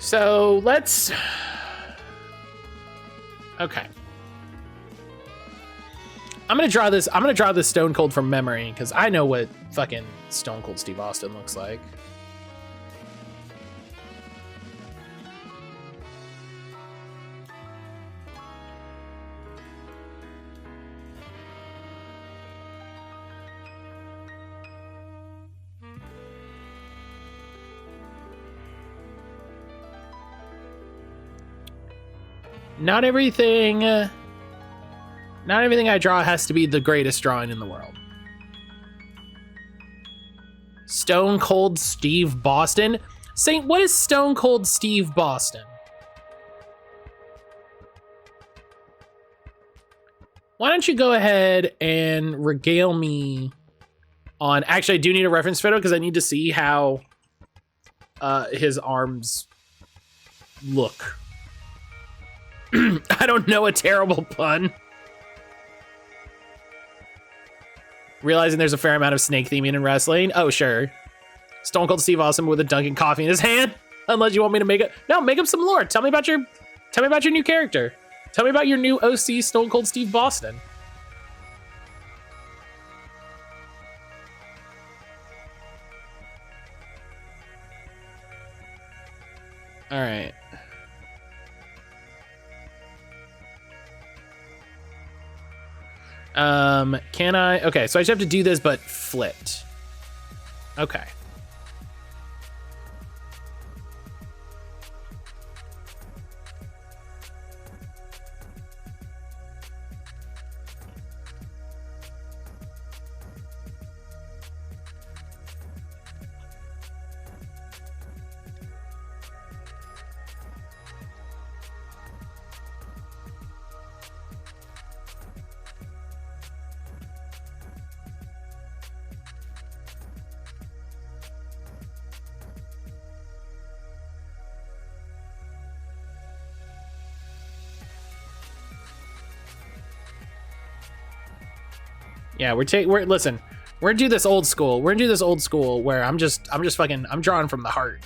So let's... Okay. I'm gonna draw this Stone Cold from memory, because I know what fucking Stone Cold Steve Austin looks like. Not everything I draw has to be the greatest drawing in the world. Stone Cold Steve Boston? Saint, what is Stone Cold Steve Boston? Why don't you go ahead and regale me on... Actually, I do need a reference photo because I need to see how his arms look. I don't know, a terrible pun. Realizing there's a fair amount of snake theming in wrestling. Oh, sure. Stone Cold Steve Austin with a Dunkin' coffee in his hand. Unless you want me to make it. No, make up some lore. Tell me about your new character. Tell me about your new OC Stone Cold Steve Boston. All right. Can I? Okay, so I just have to do this, but flipped. Okay. Yeah, listen, we're gonna do this old school. We're gonna do this old school where I'm drawing from the heart.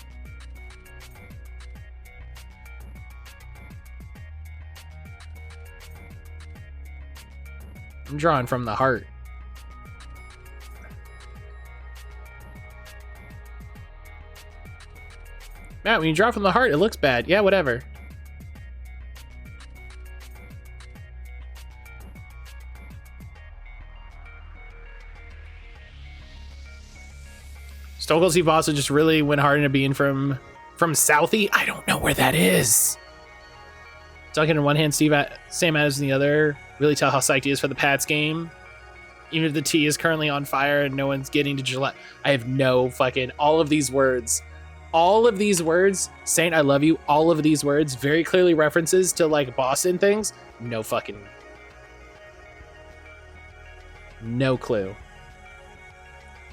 I'm drawing from the heart. Matt, when you draw from the heart, it looks bad. Yeah, whatever. Stone Cold Steve Austin just really went hard into being from Southie. I don't know where that is. Duncan in one hand, Sam Adams in the other. Really tell how psyched he is for the Pats game. Even if the T is currently on fire and no one's getting to Gillette. I have no fucking... All of these words, Saint, I love you. All of these words, very clearly references to like Boston things. No fucking... No clue.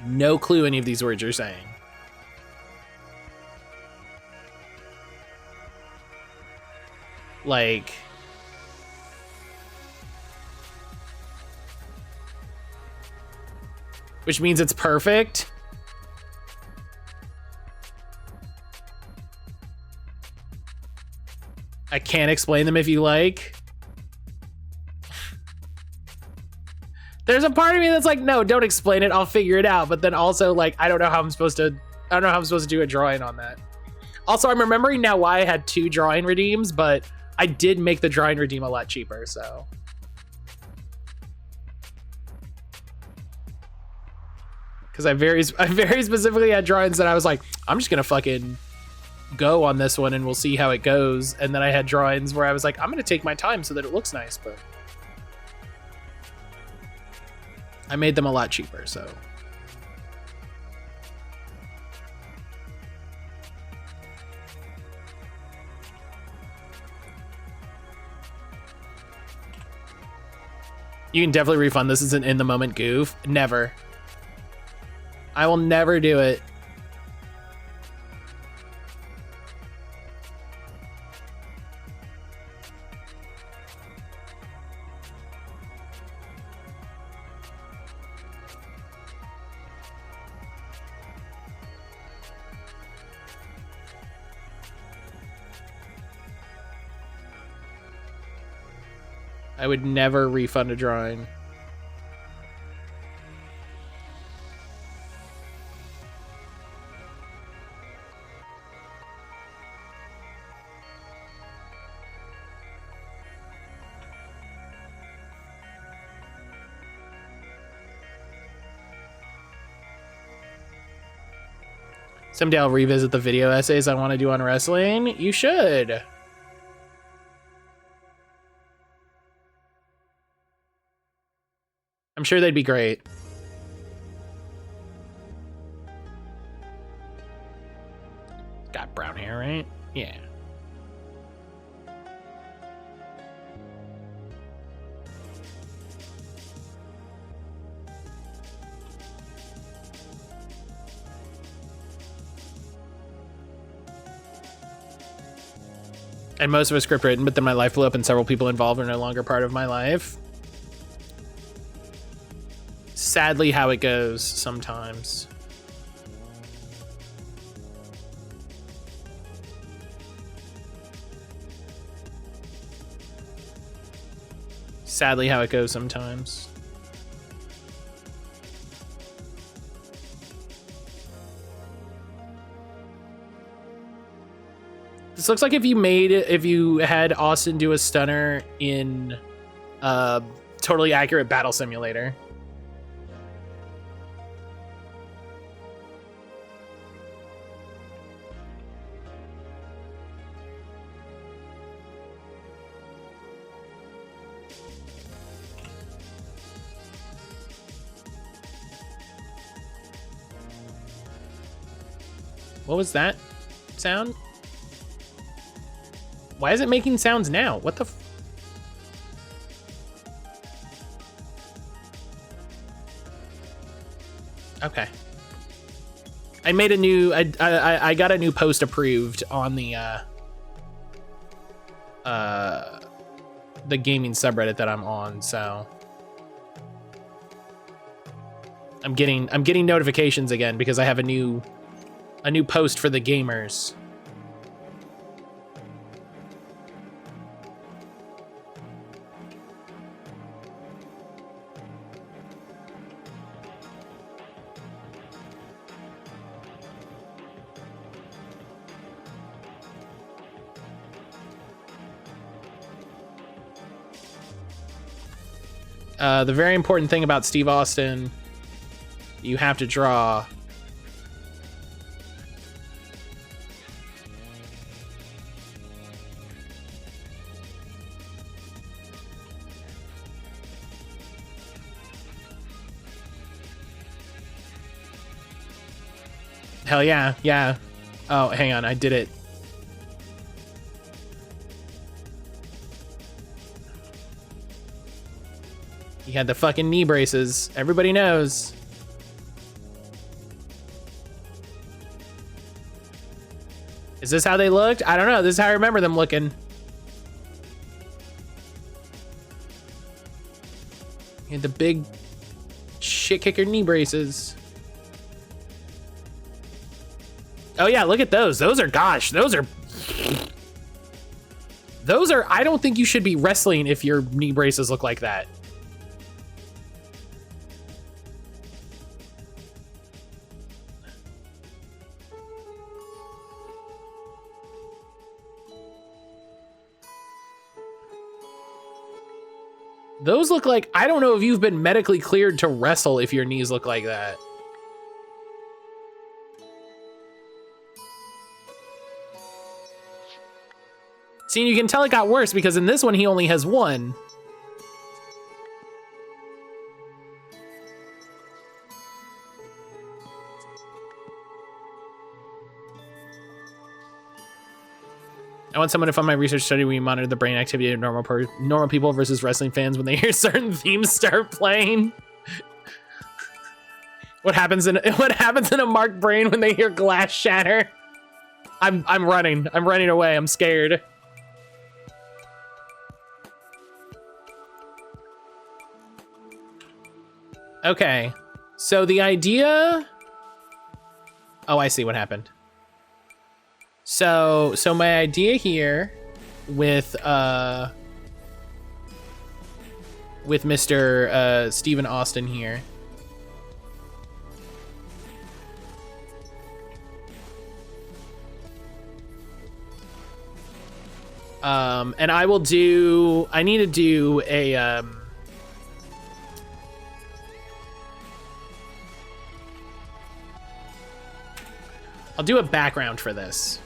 No clue any of these words you're saying. Like... Which means it's perfect. I can't explain them if you like. There's a part of me that's like, no, don't explain it. I'll figure it out. But then also, like, I don't know how I'm supposed to do a drawing on that. Also, I'm remembering now why I had 2 drawing redeems, but I did make the drawing redeem a lot cheaper, so. Because I very specifically had drawings that I was like, I'm just gonna fucking go on this one and we'll see how it goes. And then I had drawings where I was like, I'm gonna take my time so that it looks nice, but I made them a lot cheaper, so. You can definitely refund. This is an in the moment goof. Never. I will never do it. I would never refund a drawing. Someday I'll revisit the video essays I want to do on wrestling. You should. I'm sure they'd be great. Got brown hair, right? Yeah. And most of it's script written, but then my life blew up and several people involved are no longer part of my life. Sadly, how it goes sometimes. Sadly, how it goes sometimes. This looks like if you had Austin do a stunner in Totally Accurate Battle Simulator. What was that sound? Why is it making sounds now? What the Okay. I made a new I got a new post approved on the gaming subreddit that I'm on, so I'm getting notifications again because I have a new post for the gamers. The very important thing about Steve Austin, you have to draw Hell yeah, yeah. Oh, hang on, I did it. He had the fucking knee braces. Everybody knows. Is this how they looked? I don't know. This is how I remember them looking. He had the big shit kicker knee braces. Oh yeah, look at those. Those are, gosh, those are, I don't think you should be wrestling if your knee braces look like that. Those look like, I don't know if you've been medically cleared to wrestle if your knees look like that. See, you can tell it got worse because in this one, he only has one. I want someone to fund my research study where we monitor the brain activity of normal people versus wrestling fans when they hear certain themes start playing. What happens in a Mark brain when they hear glass shatter? I'm running away. I'm scared. Okay, so the idea. Oh, I see what happened. So my idea here with with Mr. Stephen Austin here. And I need to do a, I'll do a background for this.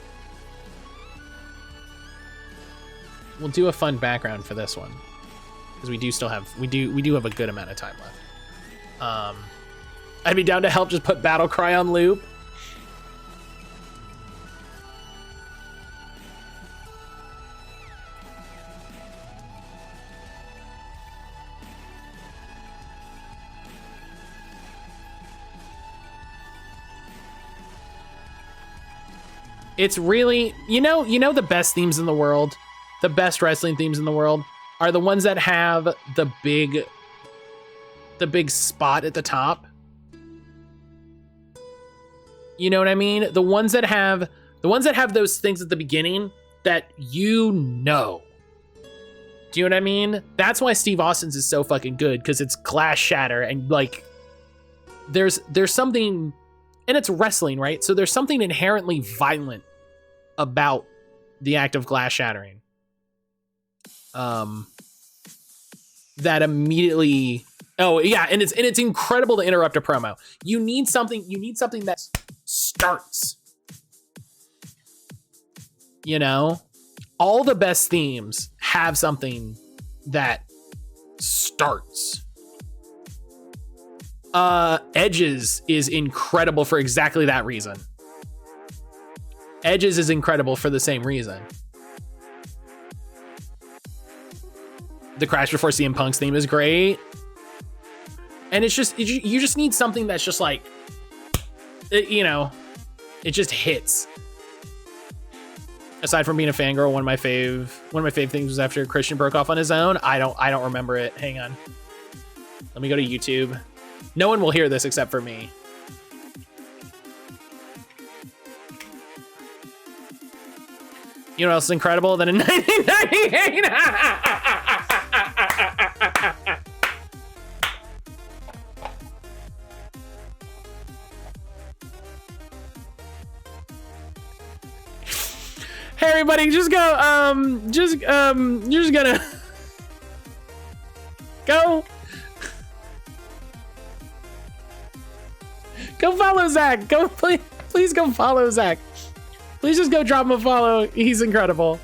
We'll do a fun background for this one. Because we do have a good amount of time left. I'd be down to help just put Battle Cry on loop. It's really, you know the best themes in the world, the best wrestling themes in the world are the ones that have the big spot at the top. You know what I mean? The ones that have those things at the beginning that you know. Do you know what I mean? That's why Steve Austin's is so fucking good, because it's glass shatter and like there's something. And it's wrestling, right? So there's something inherently violent about the act of glass shattering. That immediately, oh yeah, and it's incredible to interrupt a promo. You need something that starts. You know? All the best themes have something that starts. Edges is incredible for exactly that reason. Edges is incredible for the same reason. The Crash Before CM Punk's theme is great. And it's just, you just need something that's just like, it just hits. Aside from being a fangirl, one of my fave things was after Christian broke off on his own. I don't remember it. Hang on. Let me go to YouTube. No one will hear this except for me. You know what else is incredible? That in 1998... Hey everybody, just go, you're just gonna... Go follow Zach. Go, please go follow Zach. Please just go drop him a follow. He's incredible.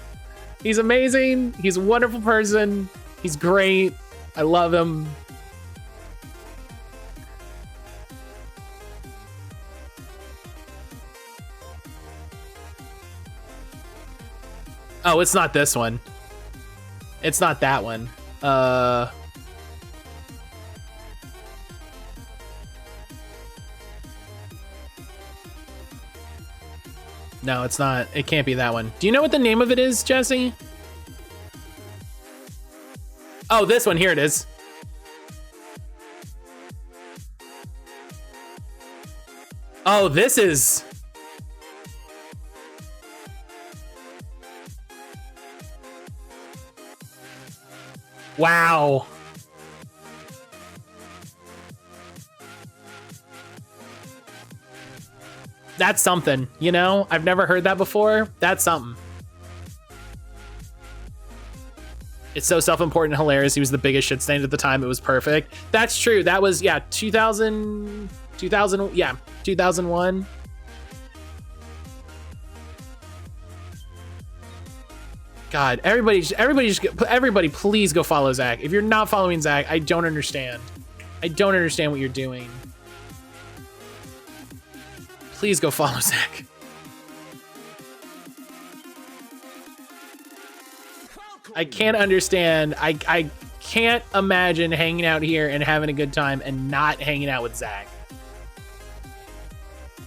He's amazing. He's a wonderful person. He's great. I love him. Oh, it's not this one. It's not that one. No, it's not. It can't be that one. Do you know what the name of it is, Jesse? Oh, this one. Here it is. Oh, this is... Wow. That's something, you know? I've never heard that before. That's something. It's so self-important and hilarious. He was the biggest shit stain at the time. It was perfect. That's true. That was, yeah, 2000, yeah, 2001. God, everybody, please go follow Zach. If you're not following Zach, I don't understand. I don't understand what you're doing. Please go follow Zach. I can't understand. I can't imagine hanging out here and having a good time and not hanging out with Zach.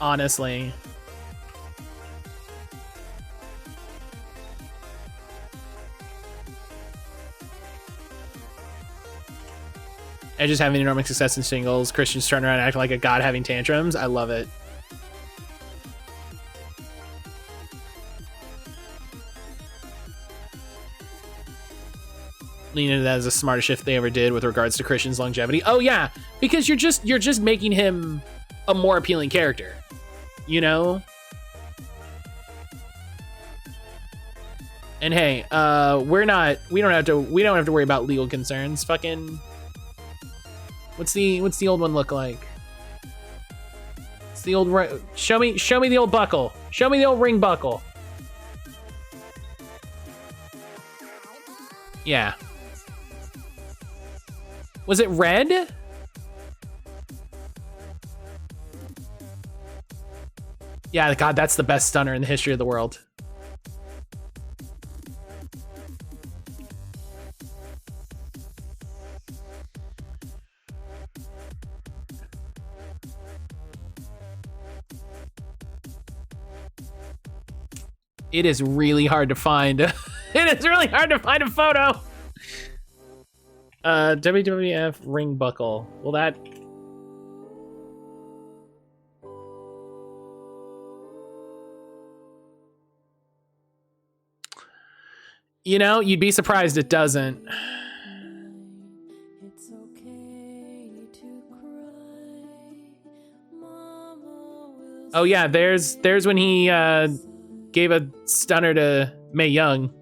Honestly. Edge's having enormous success in singles. Christian's turning around and acting like a god having tantrums. I love it. lean into that as the smartest shift they ever did with regards to Christian's longevity. Oh yeah, because you're just making him a more appealing character, you know? And hey, we don't have to worry about legal concerns. Fucking, what's the old one look like? It's the old, show me the old buckle. Show me the old ring buckle. Yeah. Was it red? Yeah, God, that's the best stunner in the history of the world. It is really hard to find. It is really hard to find a photo. WWF ring buckle. Well, that. You know, you'd be surprised it doesn't. Oh yeah, there's when he gave a stunner to Mae Young.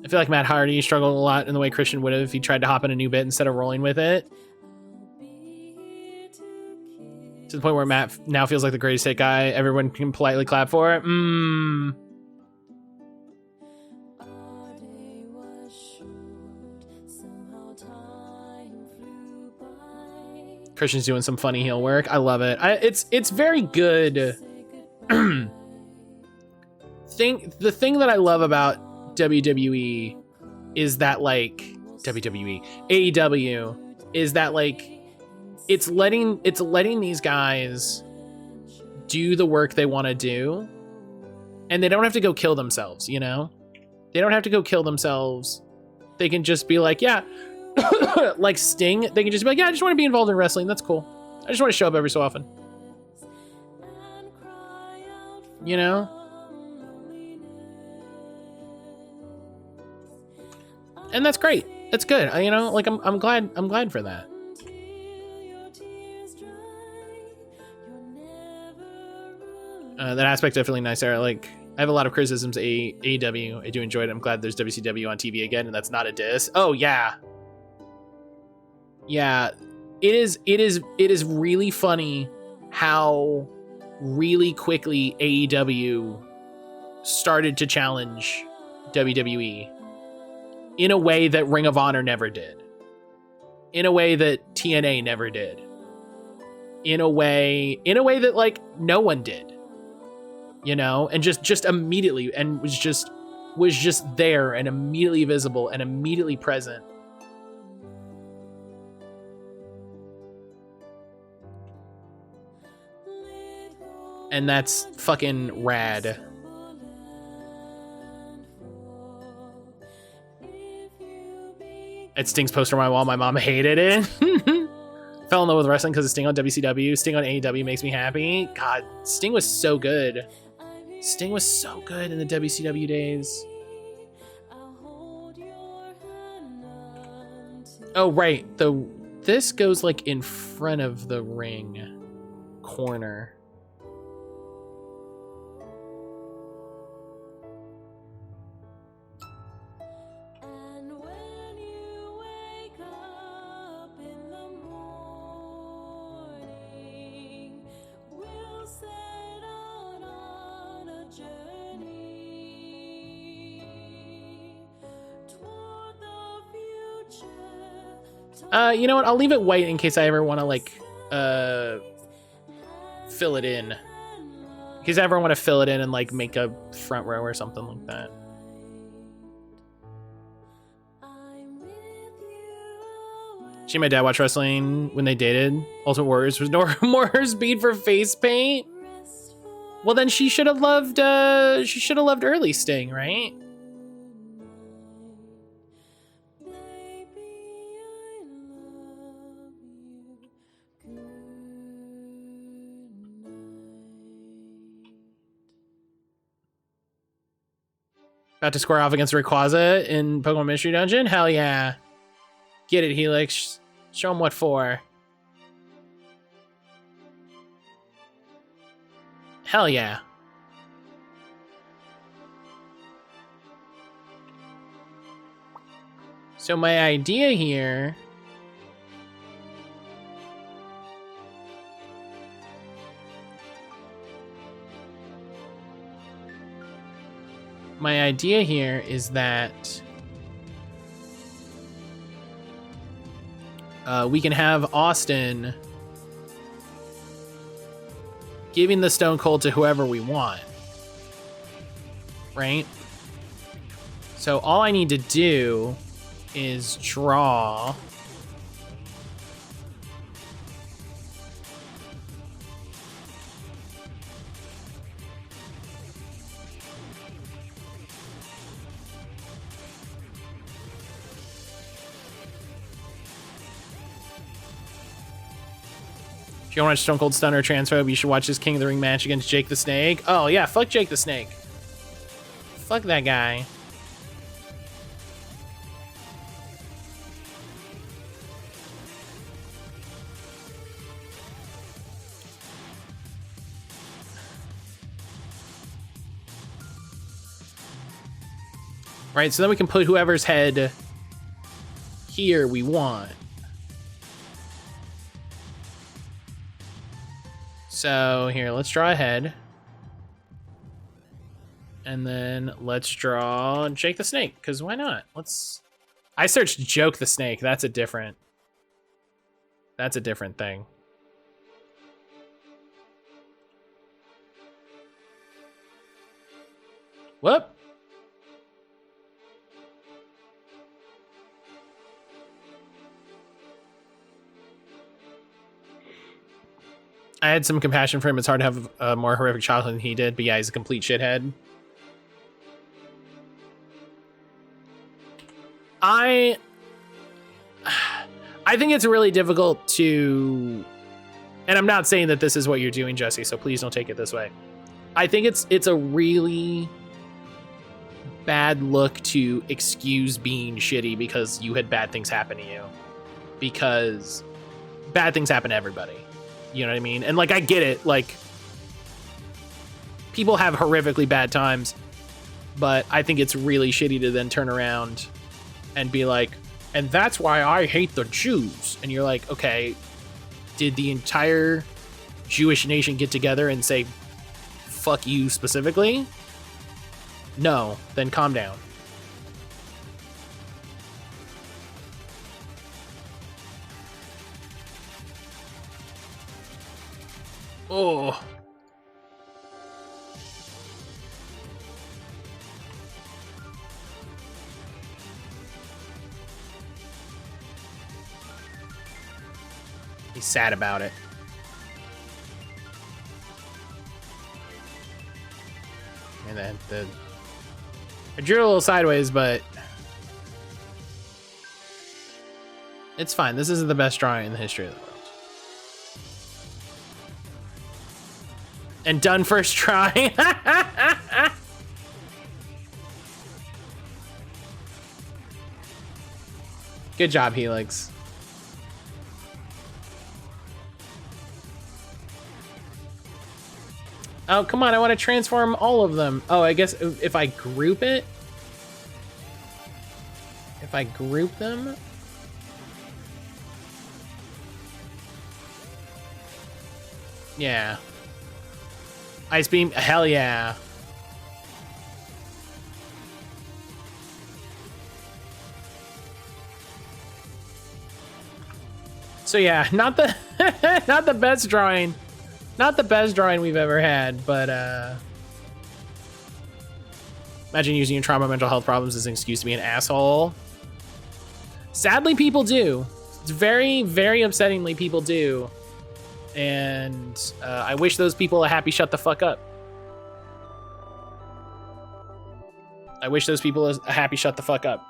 I feel like Matt Hardy struggled a lot in the way Christian would have if he tried to hop in a new bit instead of rolling with it. To the point where Matt now feels like the greatest hit guy everyone can politely clap for. Christian's doing some funny heel work. I love it. It's very good. The thing that I love about WWE is that, like, AEW is that, like, it's letting these guys do the work they want to do, and they don't have to go kill themselves, you know? They don't have to go kill themselves. They can just be like, yeah, like Sting, they can just be like, yeah, I just want to be involved in wrestling. That's cool. I just want to show up every so often. You know? And that's great. That's good. You know, like I'm glad for that. That aspect definitely nice, Sarah. Like, I have a lot of criticisms of AEW. I do enjoy it. I'm glad there's WCW on TV again, and that's not a diss. Oh yeah. Yeah. It is really funny how really quickly AEW started to challenge WWE in a way that Ring of Honor never did, in a way that TNA never did, in a way that, like, no one did, you know, and just immediately, and was just there and immediately visible and immediately present. And that's fucking rad. At Sting's poster on my wall, my mom hated it. Fell in love with wrestling because of Sting on WCW. Sting on AEW makes me happy. God, Sting was so good. Sting was so good in the WCW days. Oh, right. This goes, like, in front of the ring corner. You know what? I'll leave it white in case I ever want to, like, fill it in. In case I ever want to fill it in and, like, make a front row or something like that. She and my dad watched wrestling when they dated. Ultimate Warriors was more speed for face paint. Well, then she should have loved early Sting, right? About to square off against Rayquaza in Pokemon Mystery Dungeon? Hell yeah. Get it, Helix. Show him what for. Hell yeah. So my idea here... My idea here is that we can have Austin giving the Stone Cold to whoever we want, right? So all I need to do is draw If you want to watch Stone Cold Stunner or Transphobe, you should watch this King of the Ring match against Jake the Snake. Oh, yeah, fuck Jake the Snake. Fuck that guy. Right, so then we can put whoever's head here we want. So here, let's draw a head. And then let's draw Jake the Snake, because why not? I searched Joke the Snake. That's a different thing. Whoop. I had some compassion for him. It's hard to have a more horrific childhood than he did, but yeah, he's a complete shithead. I think it's really difficult to, and I'm not saying that this is what you're doing, Jesse, so please don't take it this way. I think it's a really bad look to excuse being shitty because you had bad things happen to you. Because bad things happen to everybody. You know what I mean? And, like, I get it. Like, people have horrifically bad times, but I think it's really shitty to then turn around and be like, and that's why I hate the Jews. And you're like, okay, did the entire Jewish nation get together and say, fuck you specifically? No, then calm down. Oh. He's sad about it. And then I drew a little sideways, but it's fine. This isn't the best drawing in the history of the world. And done first try. Good job, Helix. Oh, come on, I want to transform all of them. Oh, I guess if I group it. If I group them. Yeah. Ice Beam, hell yeah. So yeah, not the not the best drawing. Not the best drawing we've ever had, but imagine using your trauma mental health problems as an excuse to be an asshole. Sadly, people do. It's very, very upsettingly people do. And I wish those people a happy shut the fuck up. I wish those people a happy shut the fuck up.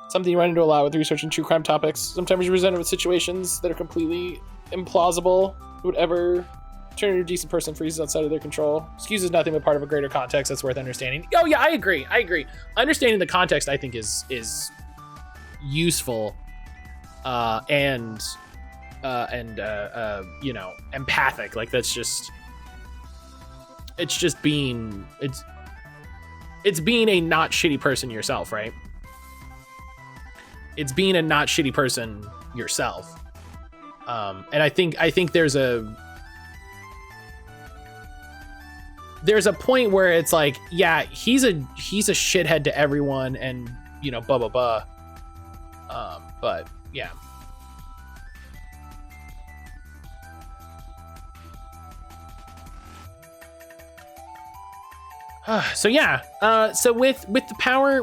Something you run into a lot with researching true crime topics. Sometimes you're presented with situations that are completely implausible, would ever Turn into a decent person freezes outside of their control. Excuse is nothing but part of a greater context that's worth understanding. Oh yeah, I agree. Understanding the context, I think, is useful, and you know, empathic. Like that's just, it's being a not shitty person yourself, right? It's being a not shitty person yourself. And I think there's a point where it's like, yeah, he's a shithead to everyone, and you know, blah blah blah. But yeah. So yeah. So with the power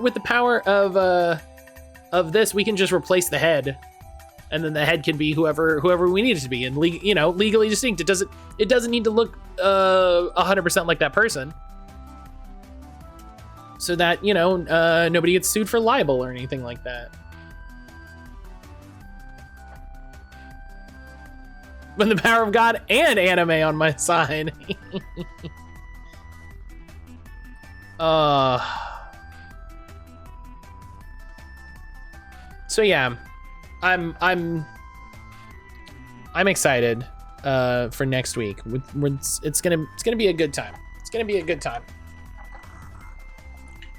of this, we can just replace the head, and then the head can be whoever we need it to be, and legally distinct. It doesn't need to look 100% like that person, so that, you know, nobody gets sued for libel or anything like that. When the power of God and anime on my side. So yeah, I'm excited for next week. It's gonna be a good time. It's gonna be a good time.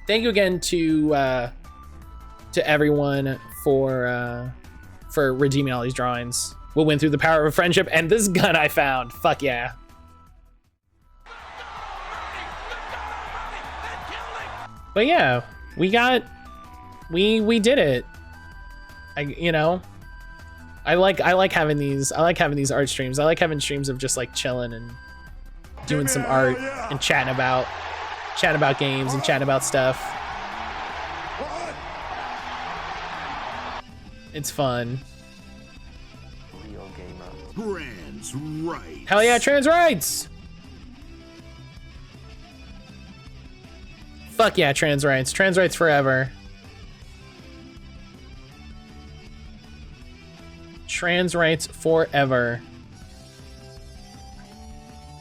Thank you again to everyone for redeeming all these drawings. We'll win through the power of friendship and this gun I found. Fuck yeah. But yeah, we did it. I like having these art streams. I like having streams of just like chilling and doing some art and chatting about games and chatting about stuff. It's fun. Trans rights. Hell yeah, trans rights. Fuck yeah, trans rights. Trans rights forever. Trans rights forever.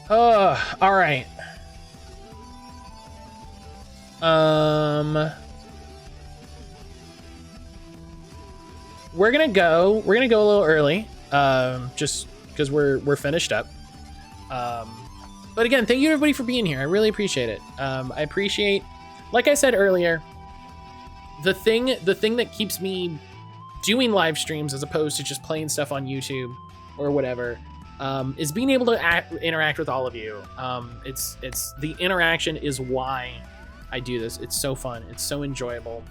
Oh, all right. We're gonna go a little early, just because we're finished up. But again, thank you everybody for being here. I really appreciate it. I appreciate, like I said earlier, the thing that keeps me doing live streams as opposed to just playing stuff on YouTube or whatever, is being able to interact with all of you. It's the interaction is why I do this. It's so fun. It's so enjoyable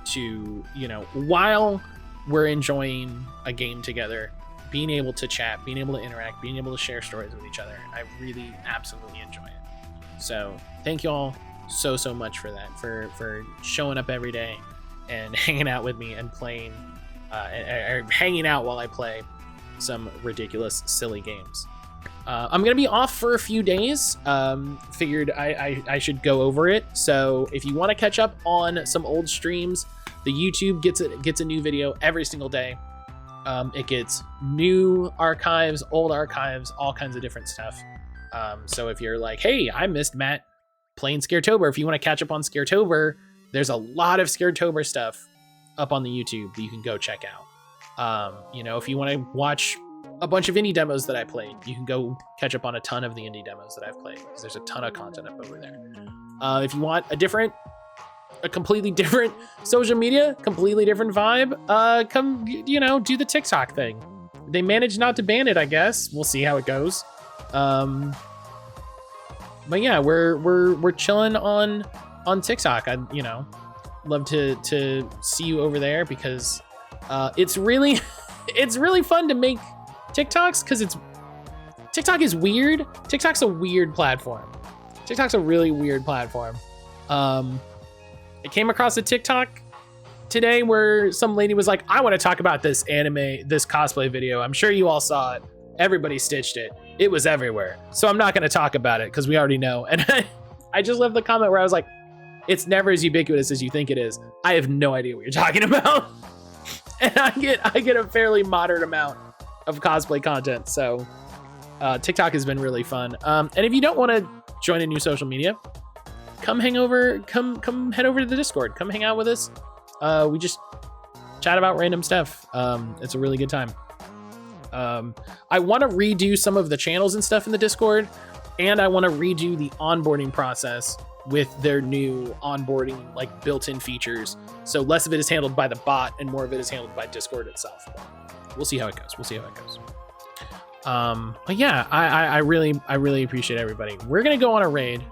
to, you know, while we're enjoying a game together, being able to chat, being able to interact, being able to share stories with each other. I really absolutely enjoy it. So thank you all so much for that, for showing up every day and hanging out with me and playing, or hanging out while I play some ridiculous, silly games. I'm gonna be off for a few days. Figured I should go over it. So if you want to catch up on some old streams, the YouTube gets a new video every single day. It gets new archives, old archives, all kinds of different stuff. So if you're like, hey, I missed Matt playing Scaretober, if you want to catch up on Scaretober, there's a lot of Scaretober stuff up on the YouTube that you can go check out. You know, if you want to watch a bunch of indie demos that I played, you can go catch up on a ton of the indie demos that I've played, because there's a ton of content up over there. If you want a completely different social media, completely different vibe, come, you know, do the TikTok thing. They managed not to ban it, I guess. We'll see how it goes. But yeah, we're chilling on TikTok. I, you know, love to see you over there, because it's really fun to make TikToks, because TikTok is weird. TikTok's a weird platform. TikTok's a really weird platform. I came across a TikTok today where some lady was like, I want to talk about this cosplay video. I'm sure you all saw it. Everybody stitched it. It was everywhere. So I'm not going to talk about it because we already know. And I just left the comment where I was like, it's never as ubiquitous as you think it is. I have no idea what you're talking about. And I get a fairly moderate amount of cosplay content. So TikTok has been really fun. And if you don't want to join a new social media, come head over to the Discord. Come hang out with us. We just chat about random stuff. It's a really good time. I want to redo some of the channels and stuff in the Discord, and I want to redo the onboarding process with their new onboarding like built-in features. So less of it is handled by the bot and more of it is handled by Discord itself. We'll see how it goes. But yeah, I really appreciate everybody. We're gonna go on a raid.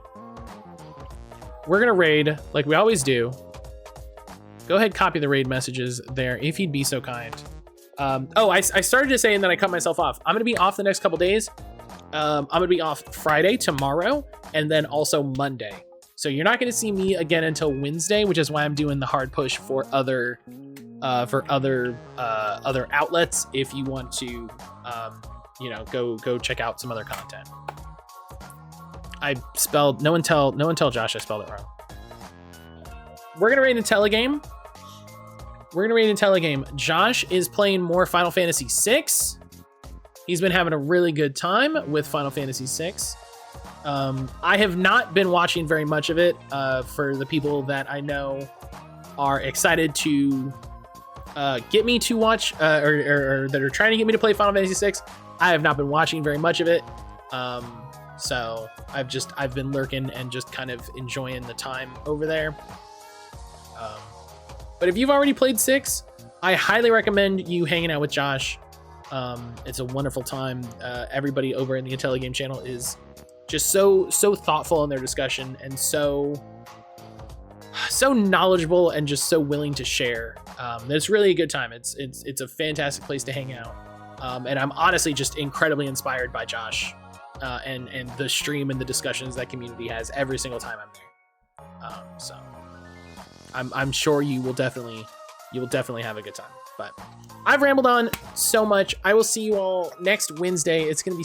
We're gonna raid like we always do. Go ahead, copy the raid messages there if you'd be so kind. I started to say and then I cut myself off. I'm gonna be off the next couple days. I'm gonna be off Friday, tomorrow, and then also Monday. So you're not gonna see me again until Wednesday, which is why I'm doing the hard push for other outlets. If you want to, go check out some other content. No one tell Josh I spelled it wrong. We're gonna raid Intelligame. Josh is playing more Final Fantasy VI. He's been having a really good time with Final Fantasy VI. I have not been watching very much of it. For the people that I know are excited to get me to watch, or that are trying to get me to play Final Fantasy VI, I have not been watching very much of it. So I've been lurking and just kind of enjoying the time over there. But if you've already played 6, I highly recommend you hanging out with Josh. It's a wonderful time. Everybody over in the Intelligame channel is just so thoughtful in their discussion and so knowledgeable and just so willing to share. It's really a good time. It's a fantastic place to hang out. And I'm honestly just incredibly inspired by Josh and the stream and the discussions that community has every single time I'm there. So I'm sure you will definitely have a good time. But I've rambled on so much. I will see you all next Wednesday. It's gonna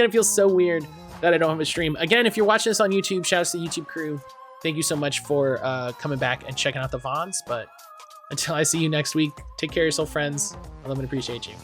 feel so weird that I don't have a stream. Again, if you're watching this on YouTube, shout out to the YouTube crew. Thank you so much for coming back and checking out the VODs. But until I see you next week, take care of yourself, friends. I love and appreciate you.